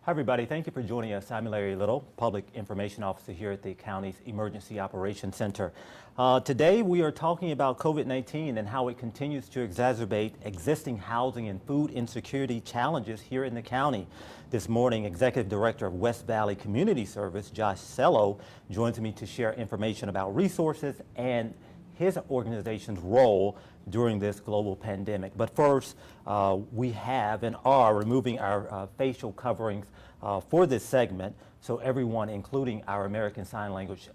Hi, everybody. Thank you for joining us. I'm Larry Little, Public Information Officer here at the county's Emergency Operations Center. Today, we are talking about COVID-19 and how it continues to exacerbate existing housing and food insecurity challenges here in the county. This morning, Executive Director of West Valley Community Service, Josh Selo, joins me to share information about resources and his organization's role during this global pandemic. But first, we have and are removing our facial coverings for this segment so everyone, including our American Sign Language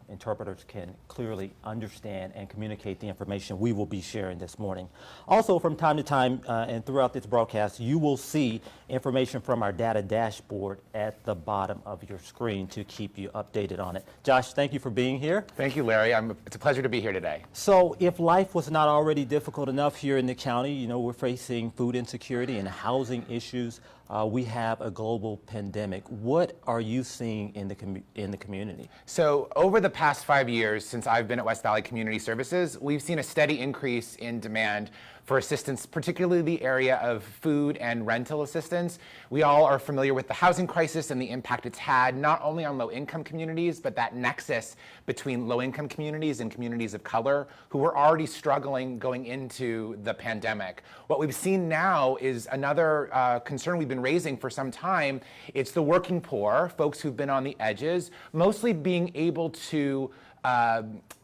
interpreters, can clearly understand and communicate the information we will be sharing this morning. Also, from time to time and throughout this broadcast, you will see information from our data dashboard at the bottom of your screen to keep you updated on it. Josh, thank you for being here. Thank you, Larry. It's a pleasure to be here today. So if life was not already difficult enough here in the county, you know, we're facing food insecurity and housing issues. We have a global pandemic. What are you seeing in the community? So over the past 5 years since I've been at West Valley Community Services, we've seen a steady increase in demand for assistance, particularly the area of food and rental assistance. We all are familiar with the housing crisis and the impact it's had, not only on low-income communities, but that nexus between low-income communities and communities of color who were already struggling going into the pandemic. What we've seen now is another concern we've been raising for some time. It's the working poor, folks who've been on the edges, mostly being able to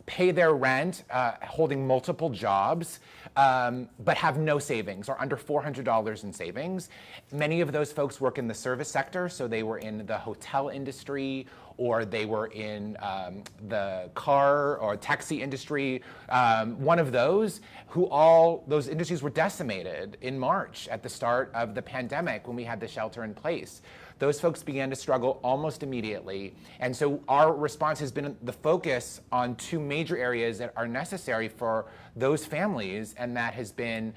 pay their rent, holding multiple jobs, but have no savings or under $400 in savings. Many of those folks work in the service sector, so they were in the hotel industry or they were in the car or taxi industry, one of those, those industries were decimated in March at the start of the pandemic when we had the shelter in place. Those folks began to struggle almost immediately. And so our response has been the focus on two major areas that are necessary for those families, and that has been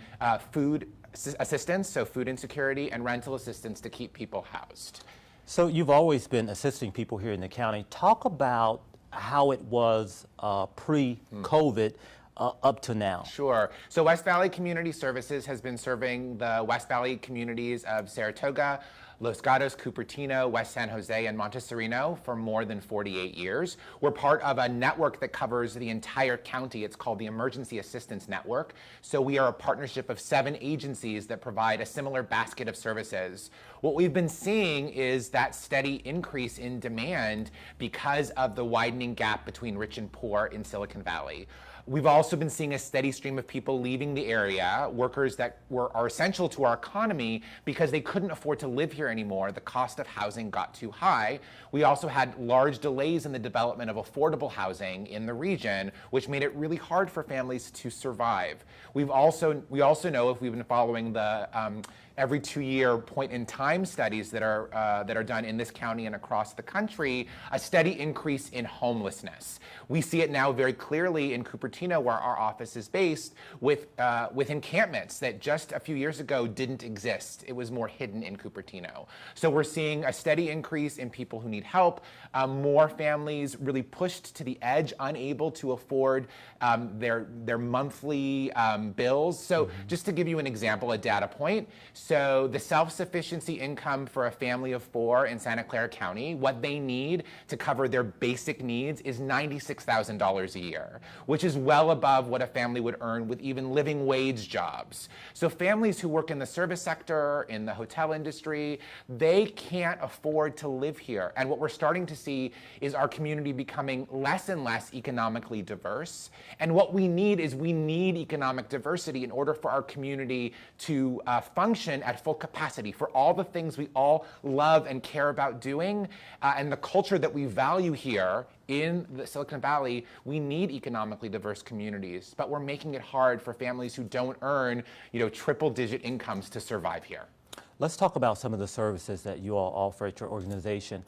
food assistance, so food insecurity, and rental assistance to keep people housed. So you've always been assisting people here in the county. Talk about how it was pre-COVID up to now. Sure. So West Valley Community Services has been serving the West Valley communities of Saratoga, Los Gatos, Cupertino, West San Jose, and Montecito for more than 48 years. We're part of a network that covers the entire county. It's called the Emergency Assistance Network. So we are a partnership of 7 agencies that provide a similar basket of services. What we've been seeing is that steady increase in demand because of the widening gap between rich and poor in Silicon Valley. We've also been seeing a steady stream of people leaving the area, workers that are essential to our economy because they couldn't afford to live here anymore. The cost of housing got too high. We also had large delays in the development of affordable housing in the region, which made it really hard for families to survive. We also know, if we've been following the every 2-year point-in-time studies that are done in this county and across the country, a steady increase in homelessness. We see it now very clearly in Cupertino, where our office is based, with encampments that just a few years ago didn't exist. It was more hidden in Cupertino. So we're seeing a steady increase in people who need help, more families really pushed to the edge, unable to afford their monthly bills. So just to give you an example, a data point, so the self-sufficiency income for a family of 4 in Santa Clara County, what they need to cover their basic needs is $96,000 a year, which is well above what a family would earn with even living wage jobs. So families who work in the service sector, in the hotel industry, they can't afford to live here. And what we're starting to see is our community becoming less and less economically diverse. And what we need is economic diversity in order for our community to function at full capacity for all the things we all love and care about doing, and the culture that we value here in the Silicon Valley. We need economically diverse communities, but we're making it hard for families who don't earn, triple-digit incomes to survive here. Let's talk about some of the services that you all offer at your organization,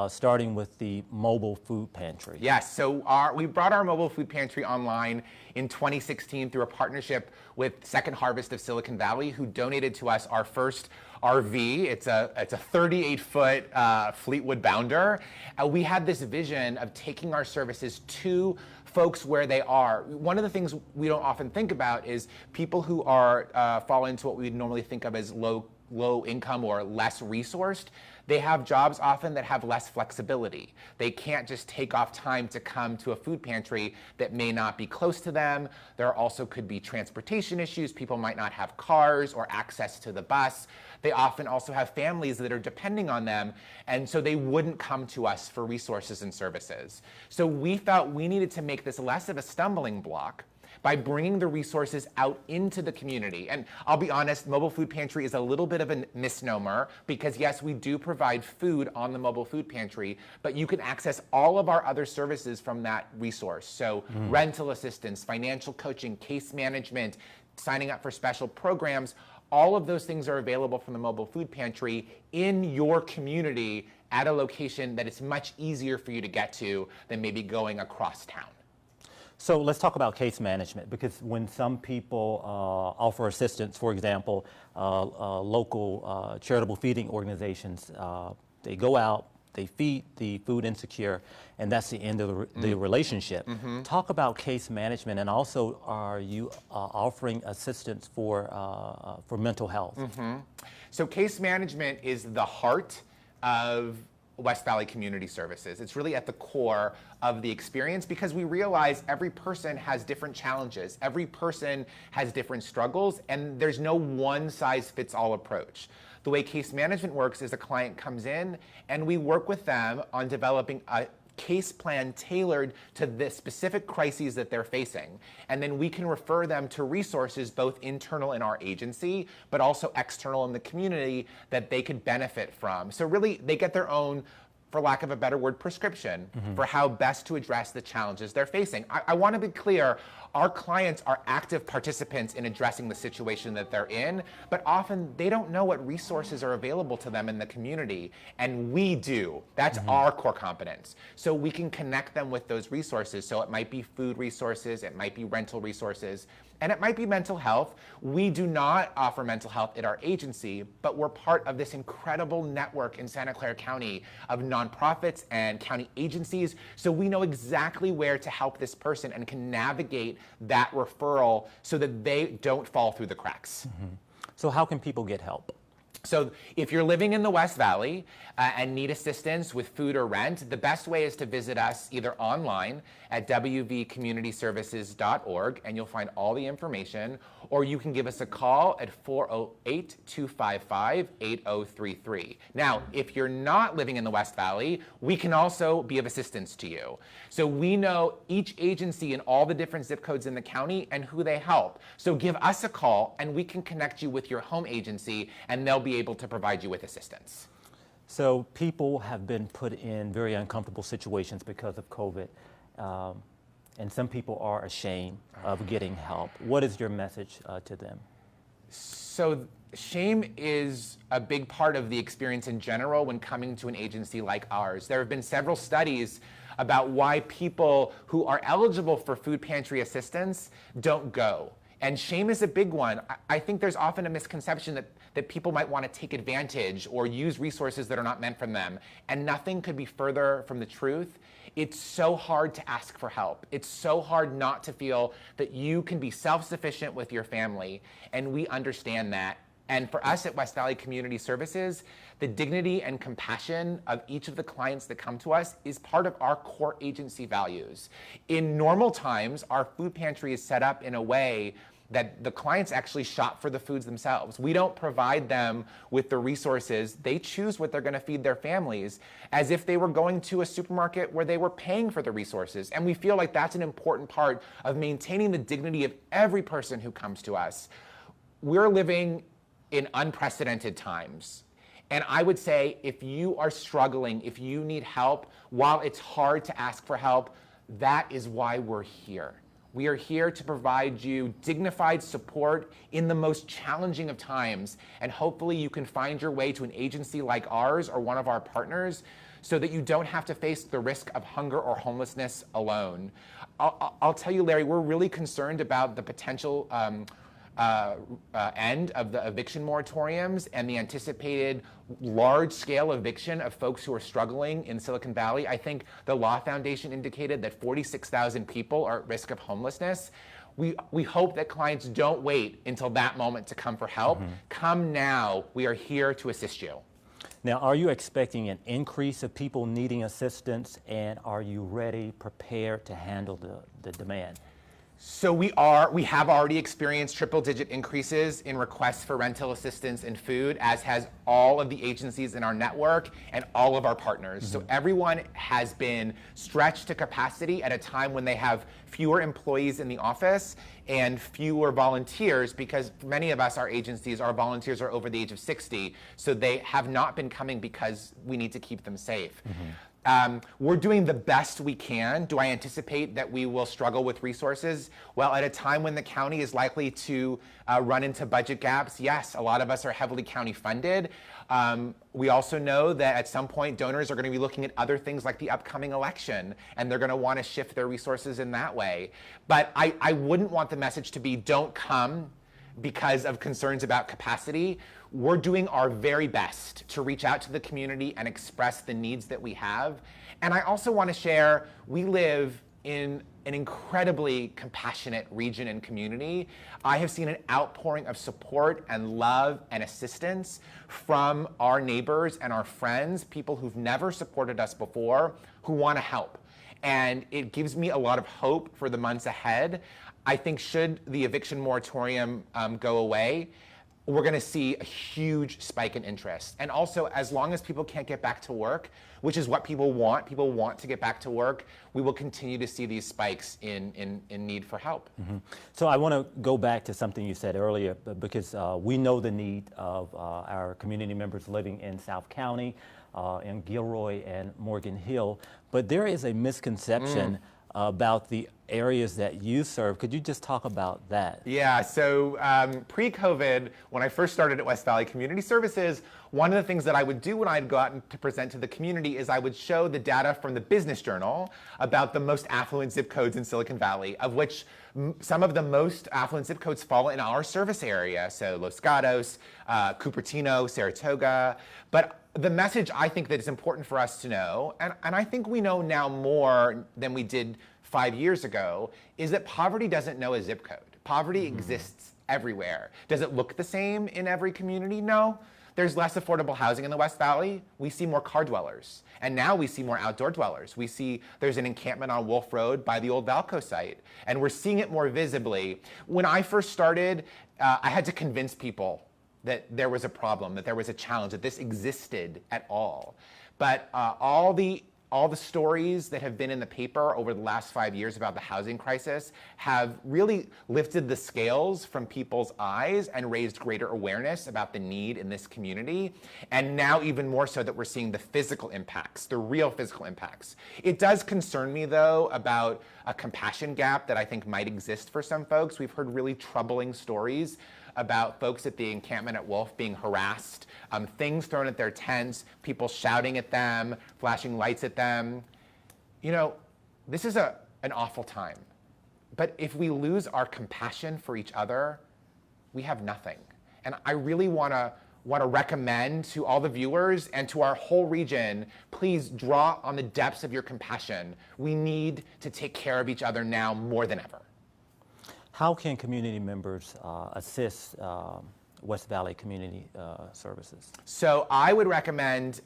starting with the mobile food pantry. Yes, so we brought our mobile food pantry online in 2016 through a partnership with Second Harvest of Silicon Valley, who donated to us our first RV. It's a 38-foot Fleetwood Bounder. We had this vision of taking our services to folks where they are. One of the things we don't often think about is people who fall into what we would normally think of as low low income or less resourced, they have jobs often that have less flexibility. They can't just take off time to come to a food pantry that may not be close to them. There also could be transportation issues. People might not have cars or access to the bus. They often also have families that are depending on them, and so they wouldn't come to us for resources and services. So we felt we needed to make this less of a stumbling block by bringing the resources out into the community. And I'll be honest, mobile food pantry is a little bit of a misnomer because yes, we do provide food on the mobile food pantry, but you can access all of our other services from that resource. So rental assistance, financial coaching, case management, signing up for special programs, all of those things are available from the mobile food pantry in your community at a location that is much easier for you to get to than maybe going across town. So let's talk about case management, because when some people offer assistance, for example, local charitable feeding organizations, they go out, they feed the food insecure, and that's the end of the relationship. Talk about case management, and also are you offering assistance for mental health? So case management is the heart of West Valley Community Services. It's really at the core of the experience because we realize every person has different challenges. Every person has different struggles, and there's no one-size-fits-all approach. The way case management works is a client comes in and we work with them on developing a case plan tailored to the specific crises that they're facing. And then we can refer them to resources both internal in our agency, but also external in the community that they could benefit from. So really, they get their own, for lack of a better word, prescription for how best to address the challenges they're facing. I want to be clear, our clients are active participants in addressing the situation that they're in, but often they don't know what resources are available to them in the community, and we do. That's our core competence. So we can connect them with those resources. So it might be food resources, it might be rental resources, and it might be mental health. We do not offer mental health at our agency, but we're part of this incredible network in Santa Clara County of nonprofits and county agencies. So we know exactly where to help this person and can navigate that referral so that they don't fall through the cracks. So how can people get help? So if you're living in the West Valley and need assistance with food or rent, the best way is to visit us either online at wvcommunityservices.org, and you'll find all the information, or you can give us a call at 408-255-8033. Now, if you're not living in the West Valley, we can also be of assistance to you. So we know each agency in all the different zip codes in the county and who they help. So give us a call and we can connect you with your home agency and they'll be able to provide you with assistance. So people have been put in very uncomfortable situations because of COVID, and some people are ashamed of getting help. What is your message to them? So shame is a big part of the experience in general when coming to an agency like ours. There have been several studies about why people who are eligible for food pantry assistance don't go. And shame is a big one. I think there's often a misconception that people might want to take advantage or use resources that are not meant for them. And nothing could be further from the truth. It's so hard to ask for help. It's so hard not to feel that you can be self-sufficient with your family. And we understand that. And for us at West Valley Community Services, the dignity and compassion of each of the clients that come to us is part of our core agency values. In normal times, our food pantry is set up in a way that the clients actually shop for the foods themselves. We don't provide them with the resources. They choose what they're going to feed their families as if they were going to a supermarket where they were paying for the resources. And we feel like that's an important part of maintaining the dignity of every person who comes to us. We're living in unprecedented times. And I would say if you are struggling, if you need help, while it's hard to ask for help, that is why we're here. We are here to provide you dignified support in the most challenging of times. And hopefully you can find your way to an agency like ours or one of our partners so that you don't have to face the risk of hunger or homelessness alone. I'll tell you, Larry, we're really concerned about the potential end of the eviction moratoriums and the anticipated large-scale eviction of folks who are struggling in Silicon Valley. I think the Law Foundation indicated that 46,000 people are at risk of homelessness. we hope that clients don't wait until that moment to come for help. Come now. We are here to assist you. Now, are you expecting an increase of people needing assistance, and are you ready, prepared to handle the demand? So we have already experienced triple-digit increases in requests for rental assistance and food, as has all of the agencies in our network and all of our partners. So everyone has been stretched to capacity at a time when they have fewer employees in the office and fewer volunteers, because many of us, our agencies, our volunteers are over the age of 60, so they have not been coming because we need to keep them safe. We're doing the best we can. Do I anticipate that we will struggle with resources? Well, at a time when the county is likely to run into budget gaps, yes, a lot of us are heavily county funded. We also know that at some point donors are going to be looking at other things like the upcoming election, and they're going to want to shift their resources in that way. But I wouldn't want the message to be don't come because of concerns about capacity. We're doing our very best to reach out to the community and express the needs that we have. And I also want to share, we live in an incredibly compassionate region and community. I have seen an outpouring of support and love and assistance from our neighbors and our friends, people who've never supported us before, who want to help. And it gives me a lot of hope for the months ahead. I think should the eviction moratorium go away, we're going to see a huge spike in interest. And also, as long as people can't get back to work, which is what people want to get back to work, we will continue to see these spikes in need for help. So I want to go back to something you said earlier, because we know the need of our community members living in South County, in Gilroy and Morgan Hill, but there is a misconception about the areas that you serve. Could you just talk about that? Yeah, so pre-COVID, when I first started at West Valley Community Services, one of the things that I would do when I'd go out and to present to the community is I would show the data from the Business Journal about the most affluent zip codes in Silicon Valley, of which some of the most affluent zip codes fall in our service area. So Los Gatos, Cupertino, Saratoga. But the message I think that is important for us to know, and I think we know now more than we did 5 years ago, is that poverty doesn't know a zip code. Poverty exists everywhere. Does it look the same in every community? No. There's less affordable housing in the West Valley. We see more car dwellers. And now we see more outdoor dwellers. We see there's an encampment on Wolf Road by the old Valco site. And we're seeing it more visibly. When I first started, I had to convince people that there was a problem, that there was a challenge, that this existed at all. But all the stories that have been in the paper over the last 5 years about the housing crisis have really lifted the scales from people's eyes and raised greater awareness about the need in this community. And now even more so that we're seeing the physical impacts, the real physical impacts. It does concern me, though, about a compassion gap that I think might exist for some folks. We've heard really troubling stories about folks at the encampment at Wolf being harassed, things thrown at their tents, people shouting at them, flashing lights at them. You know, this is an awful time. But if we lose our compassion for each other, we have nothing. And I really want to recommend to all the viewers and to our whole region, please draw on the depths of your compassion. We need to take care of each other now more than ever. How can community members assist West Valley Community Services? So I would recommend,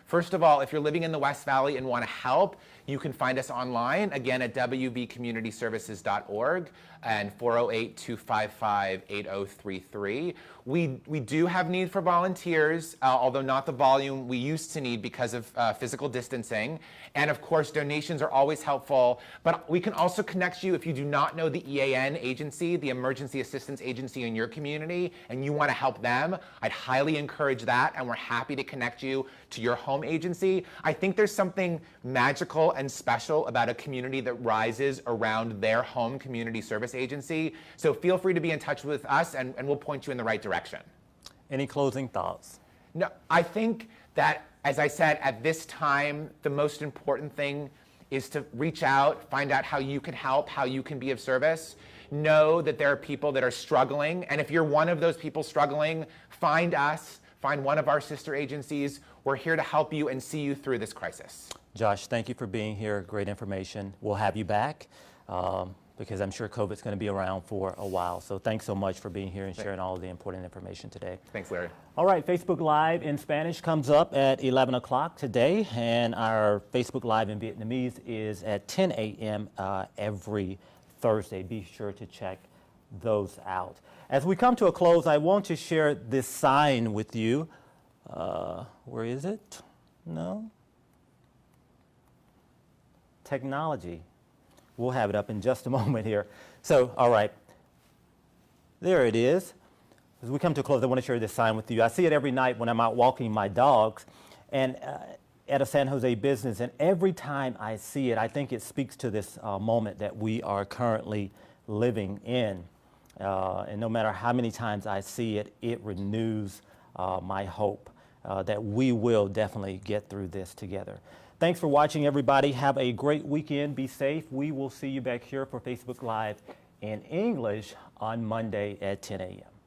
first of all, if you're living in the West Valley and want to help, you can find us online, again, at wvcommunityservices.org and 408-255-8033. We do have need for volunteers, although not the volume we used to need because of physical distancing. And of course, donations are always helpful, but we can also connect you if you do not know the EAN agency, the Emergency Assistance Agency in your community, and you want to help them. I'd highly encourage that, and we're happy to connect you to your home agency. I think there's something magical and special about a community that rises around their home community service agency. So feel free to be in touch with us, and we'll point you in the right direction. Any closing thoughts? No, I think that, as I said, at this time, the most important thing is to reach out, find out how you can help, how you can be of service. Know that there are people that are struggling, and if you're one of those people struggling, find us, find one of our sister agencies. We're here to help you and see you through this crisis. Josh, thank you for being here. Great information. We'll have you back. because I'm sure COVID's going to be around for a while. So thanks so much for being here and sharing all of the important information today. Thanks, Larry. All right, Facebook Live in Spanish comes up at 11 o'clock today, and our Facebook Live in Vietnamese is at 10 a.m. Every Thursday. Be sure to check those out. As we come to a close, I want to share this sign with you. Where is it? No? Technology. We'll have it up in just a moment here. So, all right, there it is. As we come to a close, I want to share this sign with you. I see it every night when I'm out walking my dogs and at a San Jose business, and every time I see it, I think it speaks to this moment that we are currently living in. And no matter how many times I see it, it renews my hope that we will definitely get through this together. Thanks for watching, everybody. Have a great weekend. Be safe. We will see you back here for Facebook Live in English on Monday at 10 a.m.